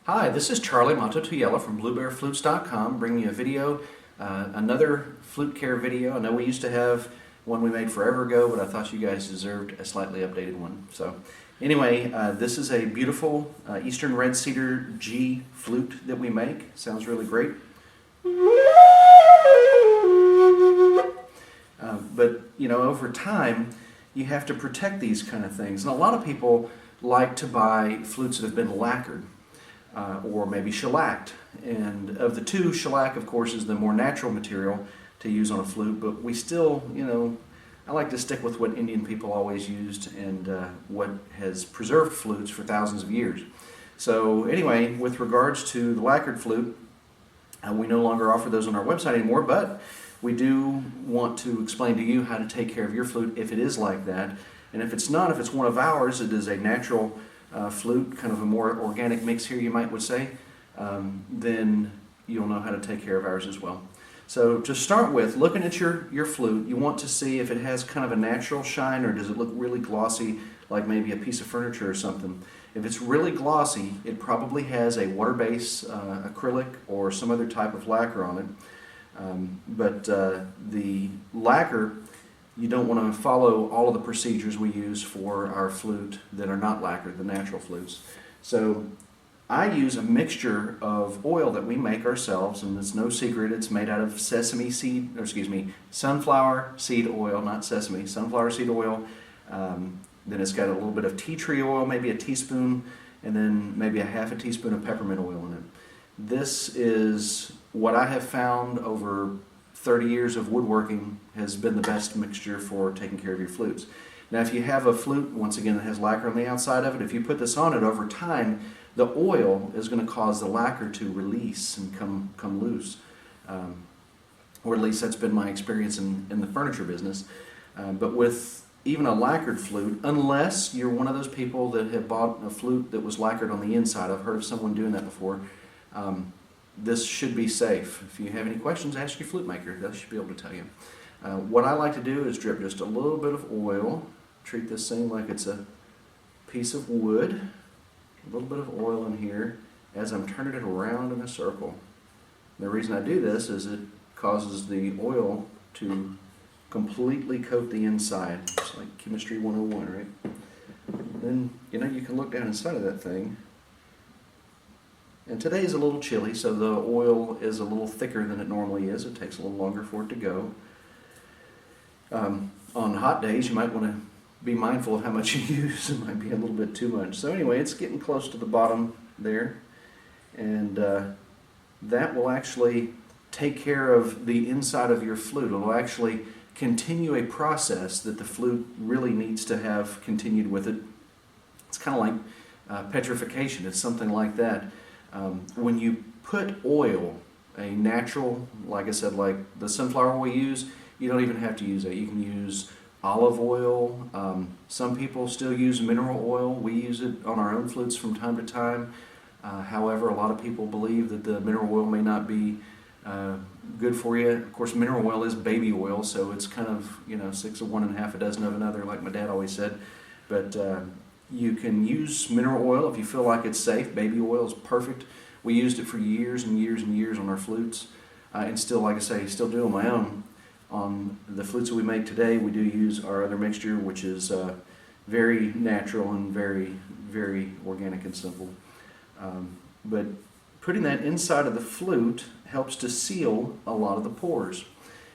Hi, this is Charlie Mato-Toyela from BlueBearFlutes.com bringing you a video, another flute care video. I know we used to have one we made forever ago, but I thought you guys deserved a slightly updated one. So anyway, this is a beautiful Eastern Red Cedar G flute that we make. Sounds really great. But you know, over time, you have to protect these kind of things. And a lot of people like to buy flutes that have been lacquered. Or maybe shellacked. And of the two, shellac, of course, is the more natural material to use on a flute, but we still, you know, I like to stick with what Indian people always used and what has preserved flutes for thousands of years. So anyway, with regards to the lacquered flute, we no longer offer those on our website anymore, but we do want to explain to you how to take care of your flute if it is like that. And if it's not, if it's one of ours, it is a natural flute, kind of a more organic mix here, you would say, then you'll know how to take care of ours as well. So to start with, looking at your flute, you want to see if it has kind of a natural shine or does it look really glossy, like maybe a piece of furniture or something. If it's really glossy, it probably has a water-based acrylic or some other type of lacquer on it. But the lacquer, you don't want to follow all of the procedures we use for our flute that are not lacquered, the natural flutes. So I use a mixture of oil that we make ourselves, and it's no secret, it's made out of sunflower seed oil, not sesame, sunflower seed oil. Then it's got a little bit of tea tree oil, maybe a teaspoon, and then maybe a half a teaspoon of peppermint oil in it. This is what I have found over 30 years of woodworking has been the best mixture for taking care of your flutes. Now if you have a flute, once again, that has lacquer on the outside of it, if you put this on it over time, the oil is going to cause the lacquer to release and come loose. Or at least that's been my experience in the furniture business. But with even a lacquered flute, unless you're one of those people that have bought a flute that was lacquered on the inside, I've heard of someone doing that before, this should be safe. If you have any questions, ask your flute maker. They should be able to tell you. What I like to do is drip just a little bit of oil. Treat this thing like it's a piece of wood. A little bit of oil in here as I'm turning it around in a circle. The reason I do this is it causes the oil to completely coat the inside. It's like chemistry 101, right? Then, you know, you can look down inside of that thing. And today is a little chilly, so the oil is a little thicker than it normally is. It takes a little longer for it to go. On hot days, you might want to be mindful of how much you use. It might be a little bit too much. So anyway, it's getting close to the bottom there. And that will actually take care of the inside of your flute. It will actually continue a process that the flute really needs to have continued with it. It's kind of like petrification. It's something like that. When you put oil, a natural, like I said, like the sunflower oil we use, you don't even have to use it. You can use olive oil. Some people still use mineral oil. We use it on our own flutes from time to time. However, a lot of people believe that the mineral oil may not be good for you. Of course, mineral oil is baby oil, so it's kind of, you know, 6 of one and half a dozen of another, like my dad always said. But you can use mineral oil if you feel like it's safe. Baby oil is perfect. We used it for years and years and years on our flutes. And still, like I say, still do on my own. On the flutes that we make today, we do use our other mixture, which is very natural and very, very organic and simple. But putting that inside of the flute helps to seal a lot of the pores.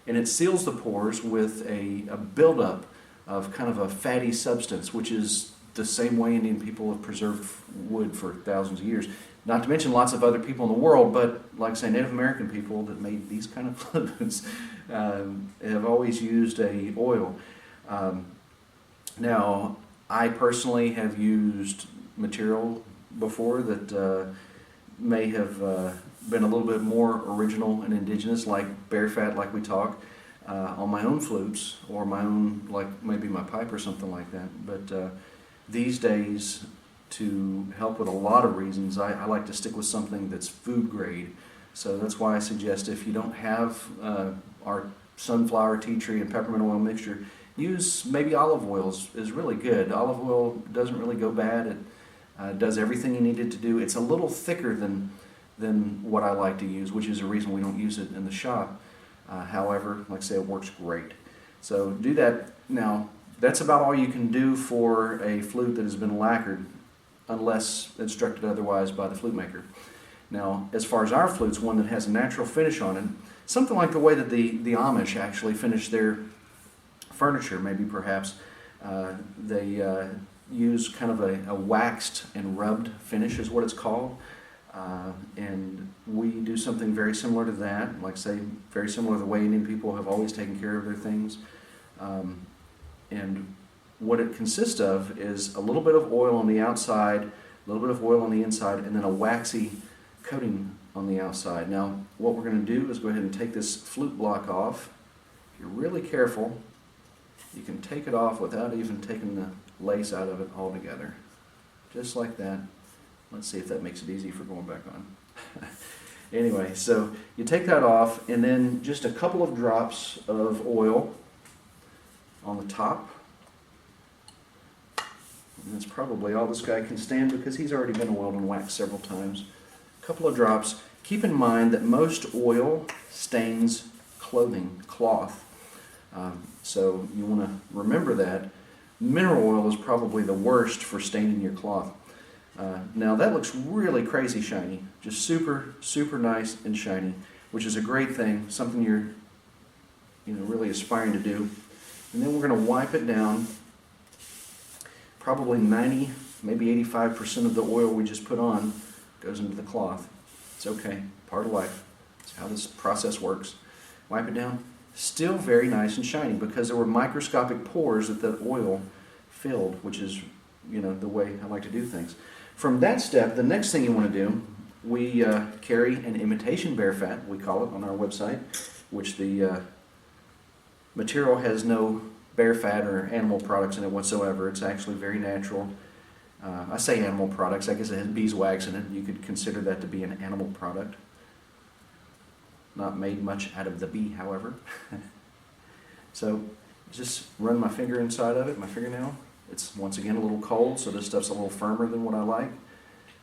And it seals the pores with a buildup of kind of a fatty substance, which is the same way Indian people have preserved wood for thousands of years. Not to mention lots of other people in the world, but like I say, Native American people that made these kind of flutes have always used a oil. Now, I personally have used material before that may have been a little bit more original and indigenous, like bear fat, like we talk, on my own flutes, or my own, like maybe my pipe or something like that. But these days, to help with a lot of reasons, I like to stick with something that's food grade. So that's why I suggest if you don't have our sunflower, tea tree, and peppermint oil mixture, use maybe olive oil is really good. Olive oil doesn't really go bad. Does everything you need it to do. It's a little thicker than what I like to use, which is a reason we don't use it in the shop. However, like I say, it works great. So do that. Now, that's about all you can do for a flute that has been lacquered, unless instructed otherwise by the flute maker. Now, as far as our flute's, one that has a natural finish on it, something like the way that the Amish actually finish their furniture, maybe perhaps. They use kind of a waxed and rubbed finish is what it's called. And we do something very similar to that, like say, very similar to the way Indian people have always taken care of their things. And what it consists of is a little bit of oil on the outside, a little bit of oil on the inside, and then a waxy coating on the outside. Now, what we're going to do is go ahead and take this flute block off. If you're really careful, you can take it off without even taking the lace out of it altogether. Just like that. Let's see if that makes it easy for going back on. Anyway, so you take that off, and then just a couple of drops of oil on the top. And that's probably all this guy can stand because he's already been oiled and waxed several times. A couple of drops. Keep in mind that most oil stains clothing, cloth. So you want to remember that. Mineral oil is probably the worst for staining your cloth. Now that looks really crazy shiny, just super, super nice and shiny, which is a great thing, something you're really aspiring to do. And then we're going to wipe it down. Probably 90, maybe 85% of the oil we just put on goes into the cloth. It's okay, part of life. That's how this process works. Wipe it down. Still very nice and shiny because there were microscopic pores that the oil filled, which is, the way I like to do things. From that step, the next thing you want to do, we carry an imitation bear fat, we call it on our website, which the material has no bear fat or animal products in it whatsoever. It's actually very natural. I say animal products, I guess it has beeswax in it. You could consider that to be an animal product. Not made much out of the bee, however. So just run my finger inside of it, my fingernail. It's once again a little cold, so this stuff's a little firmer than what I like.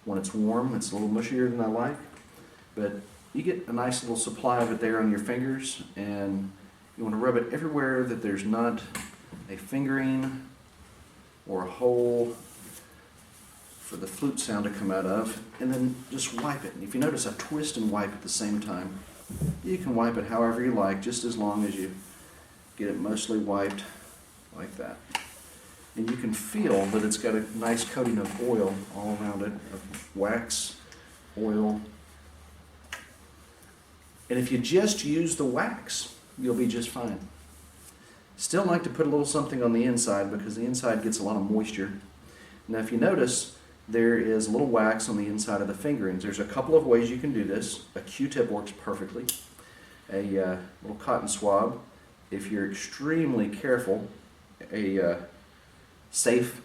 When it's warm, it's a little mushier than I like. But you get a nice little supply of it there on your fingers, and you want to rub it everywhere that there's not a fingering or a hole for the flute sound to come out of, and then just wipe it. And if you notice, I twist and wipe at the same time. You can wipe it however you like, just as long as you get it mostly wiped like that. And you can feel that it's got a nice coating of oil all around it, of wax, oil. And if you just use the wax, you'll be just fine. Still like to put a little something on the inside because the inside gets a lot of moisture. Now if you notice, there is a little wax on the inside of the fingerings. There's a couple of ways you can do this. A Q-tip works perfectly. A little cotton swab. If you're extremely careful, a safe,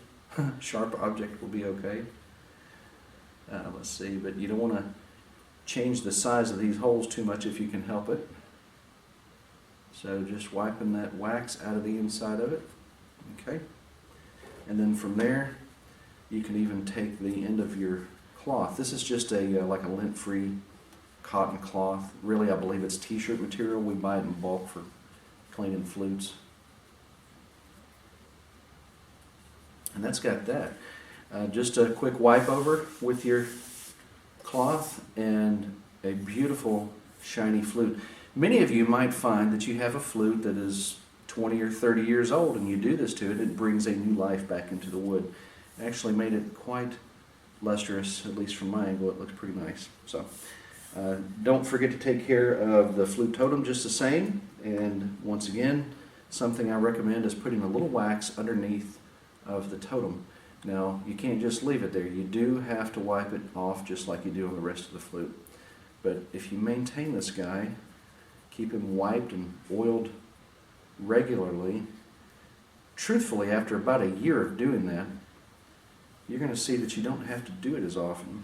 sharp object will be okay. Let's see, but you don't want to change the size of these holes too much if you can help it. So just wiping that wax out of the inside of it. Okay. And then from there, you can even take the end of your cloth. This is just like a lint-free cotton cloth. Really, I believe it's t-shirt material. We buy it in bulk for cleaning flutes. And that's got that. Just a quick wipe over with your cloth and a beautiful shiny flute. Many of you might find that you have a flute that is 20 or 30 years old and you do this to it, it brings a new life back into the wood. It actually made it quite lustrous, at least from my angle. It looks pretty nice. So don't forget to take care of the flute totem just the same. And once again, something I recommend is putting a little wax underneath of the totem. Now, you can't just leave it there. You do have to wipe it off just like you do on the rest of the flute. But if you maintain this guy, keep him wiped and oiled regularly, truthfully, after about a year of doing that, you're going to see that you don't have to do it as often.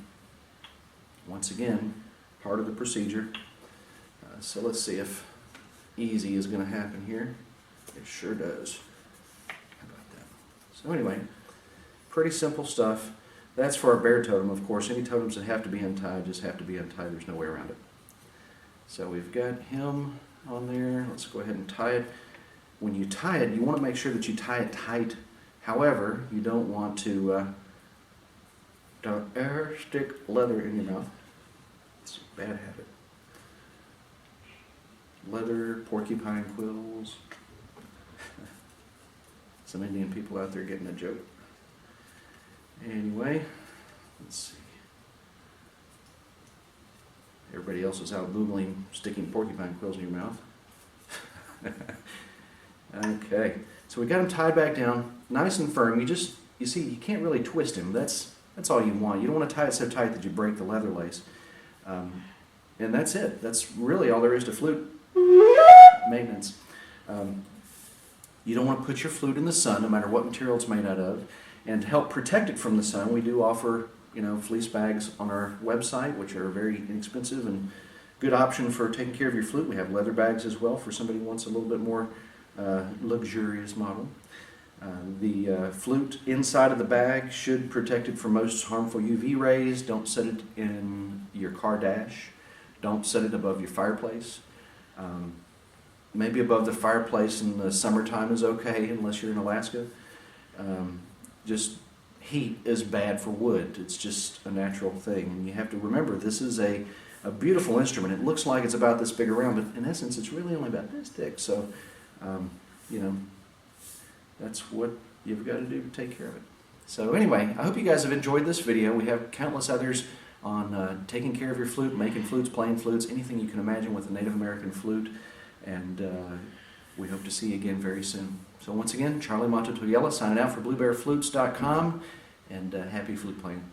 Once again, part of the procedure. So let's see if easy is going to happen here. It sure does. How about that? So anyway, pretty simple stuff. That's for our bear totem, of course. Any totems that have to be untied just have to be untied. There's no way around it. So we've got him on there. Let's go ahead and tie it. When you tie it, you want to make sure that you tie it tight. However, you don't want to don't ever stick leather in your mouth. It's a bad habit. Leather, porcupine quills. Some Indian people out there getting a joke. Anyway, let's see. Everybody else is out boogling, sticking porcupine quills in your mouth. Okay, so we got him tied back down, nice and firm. You see, you can't really twist him. That's all you want. You don't want to tie it so tight that you break the leather lace. And that's it. That's really all there is to flute maintenance. You don't want to put your flute in the sun, no matter what material it's made out of. And to help protect it from the sun, we do offer, fleece bags on our website, which are very inexpensive and good option for taking care of your flute. We have leather bags as well for somebody who wants a little bit more luxurious model. The flute inside of the bag should protect it from most harmful UV rays. Don't set it in your car dash. Don't set it above your fireplace. Maybe above the fireplace in the summertime is okay, unless you're in Alaska. Just heat is bad for wood. It's just a natural thing. And you have to remember, this is a beautiful instrument. It looks like it's about this big around, but in essence, it's really only about this thick. So, that's what you've got to do to take care of it. So anyway, I hope you guys have enjoyed this video. We have countless others on taking care of your flute, making flutes, playing flutes, anything you can imagine with a Native American flute. And we hope to see you again very soon. So once again, Charlie Mato-Toyela signing out for BlueBearFlutes.com, and happy flute playing.